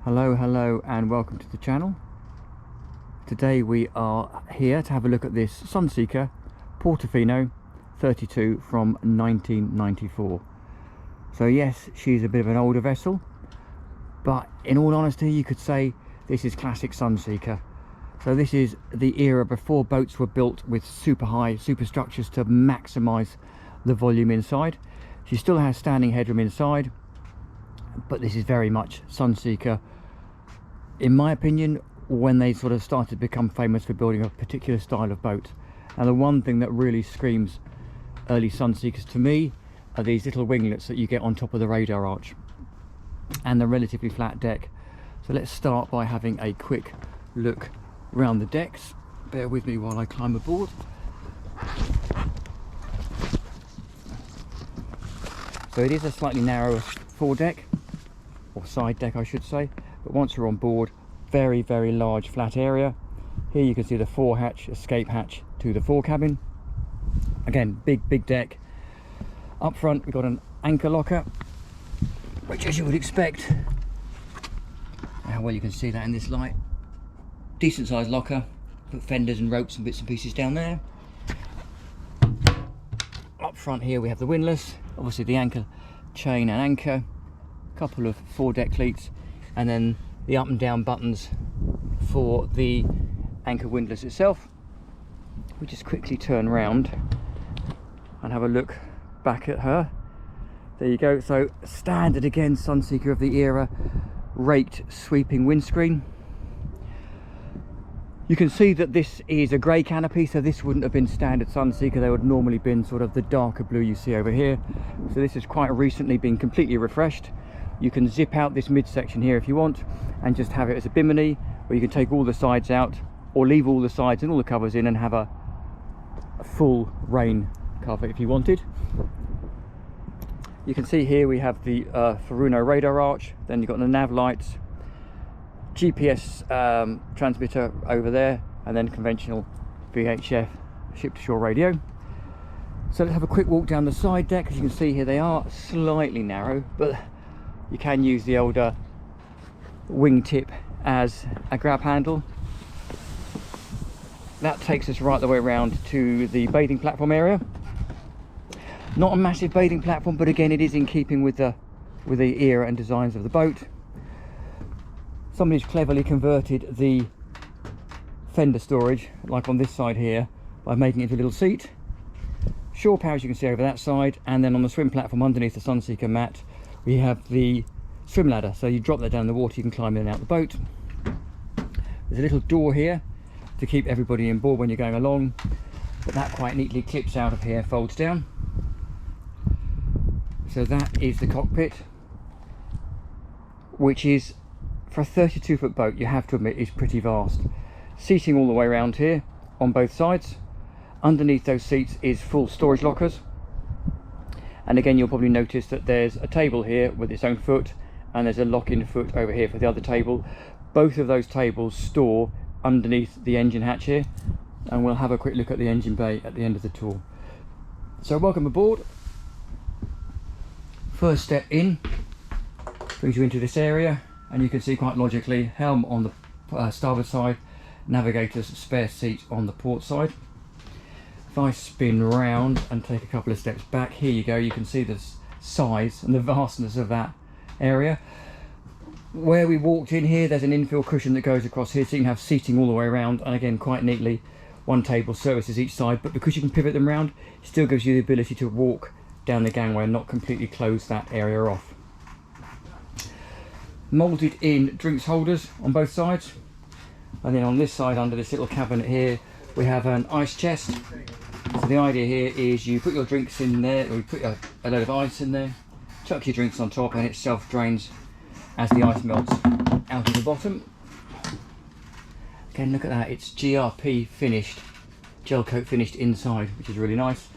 Hello and welcome to the channel. Today we are here to have a look at this Sunseeker Portofino 32 from 1994. So yes, she's a bit of an older vessel, but in all honesty you could say this is classic Sunseeker. So this is the era before boats were built with super high superstructures to maximise the volume inside. She still has standing headroom inside, but this is very much Sunseeker, in my opinion, when they sort of started to become famous for building a particular style of boat. And the one thing that really screams early Sunseekers to me are these little winglets that you get on top of the radar arch and the relatively flat deck. So let's start by having a quick look around the decks. Bear with me while I climb aboard. So it is a slightly narrower foredeck, or side deck I should say, but once you're on board, very large flat area. Here you can see the fore hatch, escape hatch to the fore cabin. Again, big deck. Up front we've got an anchor locker, which, as you would expect, how well you can see that in this light, decent sized locker. Put fenders and ropes and bits and pieces down there. Up front here we have the windlass, obviously the anchor chain and anchor, a couple of foredeck cleats, and then the up and down buttons for the anchor windlass itself. We just quickly turn round and have a look back at her. There you go. So standard again Sunseeker of the era, raked sweeping windscreen. You can see that this is a grey canopy, so this wouldn't have been standard Sunseeker. They would normally been sort of the darker blue you see over here. So this has quite recently been completely refreshed. You can zip out this midsection here if you want and just have it as a bimini, or you can take all the sides out or leave all the sides and all the covers in and have a full rain cover if you wanted. You can see here we have the Furuno radar arch, then you've got the nav lights, GPS transmitter over there, and then conventional VHF ship-to-shore radio. So let's have a quick walk down the side deck. As you can see here, they are slightly narrow, but you can use the older wingtip as a grab handle. That takes us right the way around to the bathing platform area. Not a massive bathing platform, but again it is in keeping with the era and designs of the boat. Somebody's cleverly converted the fender storage, like on this side here, by making it into a little seat. Shore power, as you can see over that side, and then on the swim platform underneath the Sunseeker mat we have the swim ladder, so you drop that down in the water, you can climb in and out the boat. There's a little door here to keep everybody in board when you're going along, but that quite neatly clips out of here, folds down. So that is the cockpit, which is, for a 32-foot boat, you have to admit, is pretty vast. Seating all the way around here on both sides. Underneath those seats is full storage lockers, and again you'll probably notice that there's a table here with its own foot, and there's a lock-in foot over here for the other table. Both of those tables store underneath the engine hatch here, and we'll have a quick look at the engine bay at the end of the tour. So welcome aboard. First step in brings you into this area, and you can see quite logically helm on the starboard side, navigator's spare seat on the port side. If I spin round and take a couple of steps back, here you go, you can see the size and the vastness of that area. Where we walked in here, there's an infill cushion that goes across here, so you can have seating all the way around, and again quite neatly one table services each side, but because you can pivot them round, it still gives you the ability to walk down the gangway and not completely close that area off. Moulded in drinks holders on both sides, and then on this side under this little cabinet here we have an ice chest. So the idea here is you put your drinks in there, or you put a load of ice in there, chuck your drinks on top, and it self drains as the ice melts out of the bottom. Again, look at that, it's GRP finished, gel coat finished inside, which is really nice.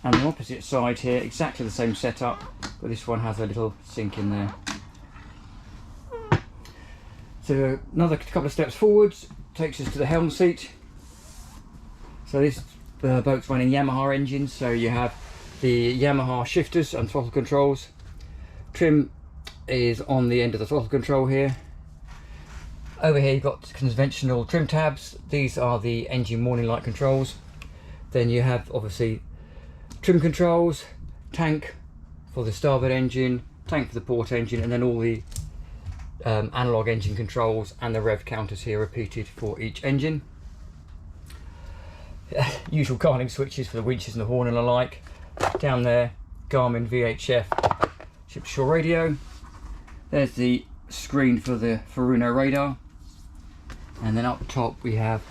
And the opposite side here, exactly the same setup, but this one has a little sink in there. So another couple of steps forwards takes us to the helm seat. So this boat's running Yamaha engines, so you have the Yamaha shifters and throttle controls. Trim is on the end of the throttle control here. Over here you've got conventional trim tabs. These are the engine warning light controls. Then you have obviously trim controls, tank for the starboard engine, tank for the port engine, and then all the analog engine controls and the rev counters here repeated for each engine. Usual carling switches for the winches and the horn and the like. Down there, Garmin VHF ship's shore radio. There's the screen for the Furuno radar. And then up top we have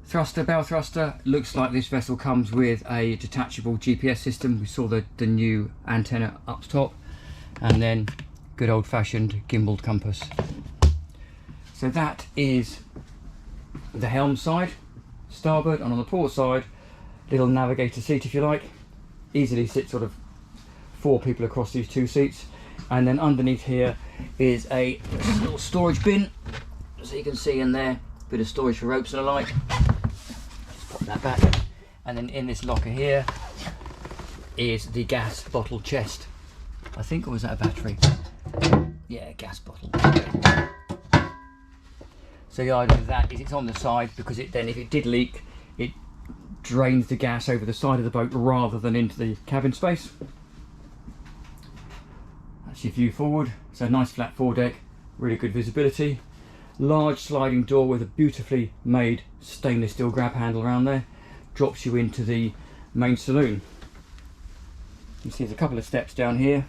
thruster, bow thruster. Looks like this vessel comes with a detachable GPS system. We saw the new antenna up top. And then good old-fashioned gimbaled compass. So that is the helm side, starboard, and on the port side, little navigator seat if you like. Easily sit sort of 4 people across these 2 seats. And then underneath here is a little storage bin, so you can see in there, bit of storage for ropes and the like. Just pop that back. And then in this locker here is the gas bottle chest. I think, or was that a battery? Yeah, gas bottle. So the idea of that is it's on the side because it then, if it did leak, it drains the gas over the side of the boat rather than into the cabin space. That's your view forward. So nice flat foredeck, really good visibility. Large sliding door with a beautifully made stainless steel grab handle around there. Drops you into the main saloon. You see there's a couple of steps down here.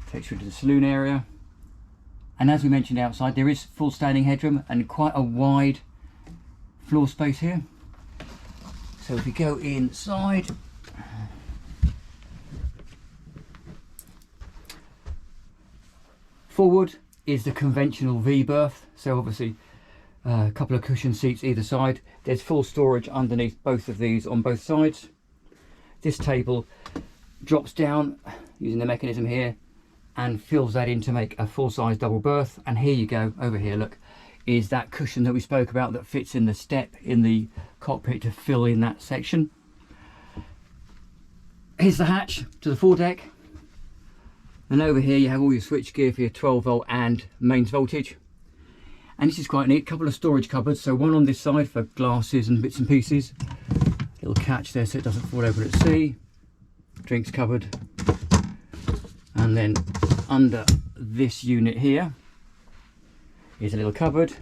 Takes you into the saloon area. And as we mentioned outside, there is full standing headroom and quite a wide floor space here. So if we go inside, forward is the conventional V berth. So obviously a couple of cushion seats either side. There's full storage underneath both of these on both sides. This table drops down using the mechanism here and fills that in to make a full-size double berth. And here you go, over here, look, is that cushion that we spoke about that fits in the step in the cockpit to fill in that section. Here's the hatch to the foredeck. And over here you have all your switch gear for your 12 volt and mains voltage. And this is quite neat, couple of storage cupboards. So one on this side for glasses and bits and pieces. Little catch there so it doesn't fall open at sea. Drinks cupboard. And then under this unit here is a little cupboard,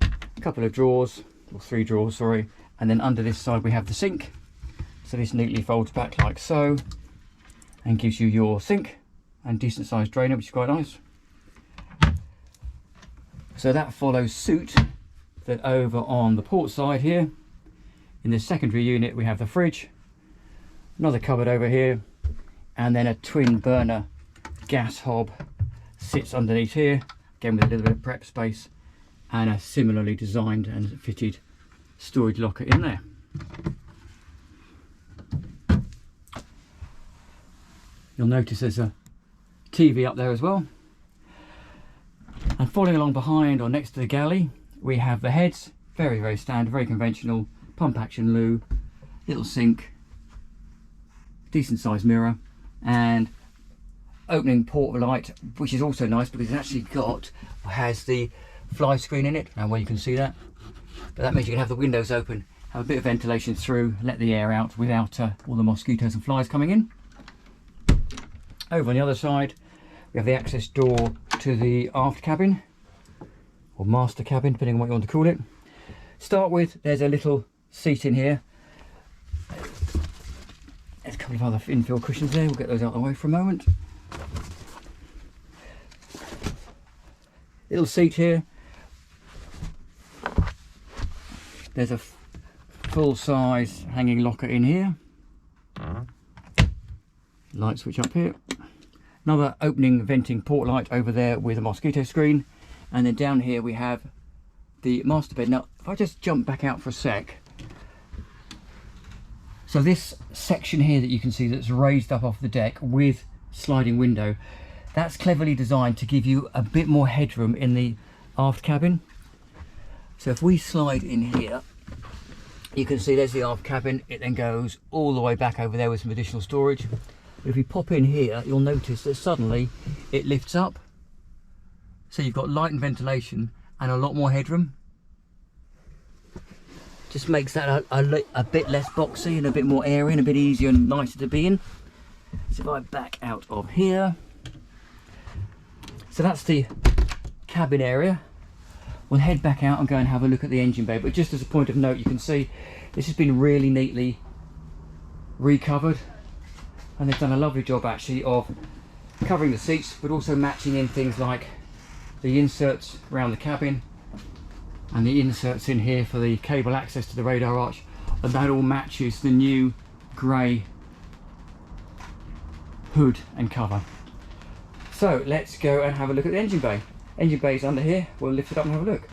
a couple of drawers, or 3 drawers, sorry, and then under this side we have the sink. So this neatly folds back like so and gives you your sink and decent sized drainer, which is quite nice. So that follows suit that over on the port side here, in the secondary unit we have the fridge, another cupboard over here, and then a twin burner gas hob sits underneath here, again with a little bit of prep space, and a similarly designed and fitted storage locker in there. You'll notice there's a TV up there as well. And following along behind or next to the galley, we have the heads, very, very standard, very conventional, pump action loo, little sink, decent sized mirror, and opening port light, which is also nice because it's actually has the fly screen in it, and where you can see that. But that means you can have the windows open, have a bit of ventilation through, let the air out without all the mosquitoes and flies coming in. Over on the other side, we have the access door to the aft cabin, or master cabin, depending on what you want to call it. Start with, there's a little seat in here. There's a couple of other infill cushions there, we'll get those out of the way for a moment. Little seat here. There's a full size hanging locker in here. Light switch up here. Another opening venting port light over there with a mosquito screen. And then down here we have the master bed. Now, if I just jump back out for a sec. So this section here that you can see that's raised up off the deck with sliding window, that's cleverly designed to give you a bit more headroom in the aft cabin. So if we slide in here, you can see there's the aft cabin. It then goes all the way back over there with some additional storage. If we pop in here, you'll notice that suddenly it lifts up so you've got light and ventilation and a lot more headroom. Just makes that a bit less boxy and a bit more airy and a bit easier and nicer to be in. So if I back out of here, so that's the cabin area. We'll head back out and go and have a look at the engine bay, but just as a point of note, you can see this has been really neatly recovered, and they've done a lovely job actually of covering the seats, but also matching in things like the inserts around the cabin and the inserts in here for the cable access to the radar arch, and that all matches the new grey hood and cover. So let's go and have a look at the engine bay. Engine bay is under here. We'll lift it up and have a look.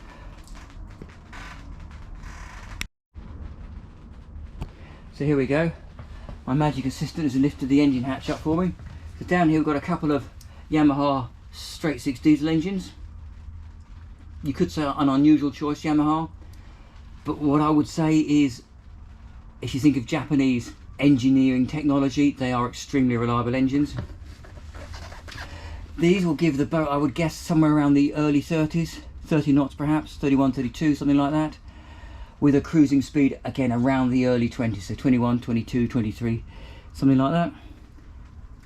So here we go. My magic assistant has lifted the engine hatch up for me. So down here we've got a couple of Yamaha straight six diesel engines. You could say an unusual choice, Yamaha, but what I would say is, if you think of Japanese engineering technology, they are extremely reliable engines. These will give the boat, I would guess, somewhere around the early 30s, 30 knots perhaps, 31, 32, something like that, with a cruising speed again around the early 20s, so 21, 22, 23, something like that.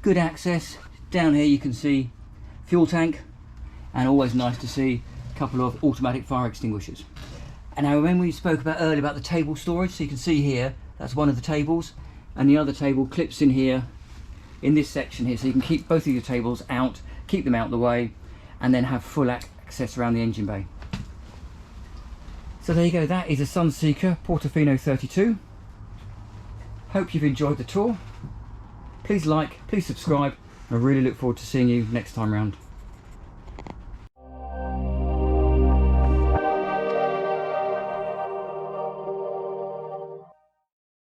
Good access. Down here you can see fuel tank, and always nice to see a couple of automatic fire extinguishers. And now remember we spoke about earlier about the table storage, so you can see here that's one of the tables, and the other table clips in here in this section here, so you can keep both of your tables out, keep them out of the way, and then have full access around the engine bay. So there you go, that is a Sunseeker Portofino 32. Hope you've enjoyed the tour. Please like, please subscribe. I really look forward to seeing you next time round.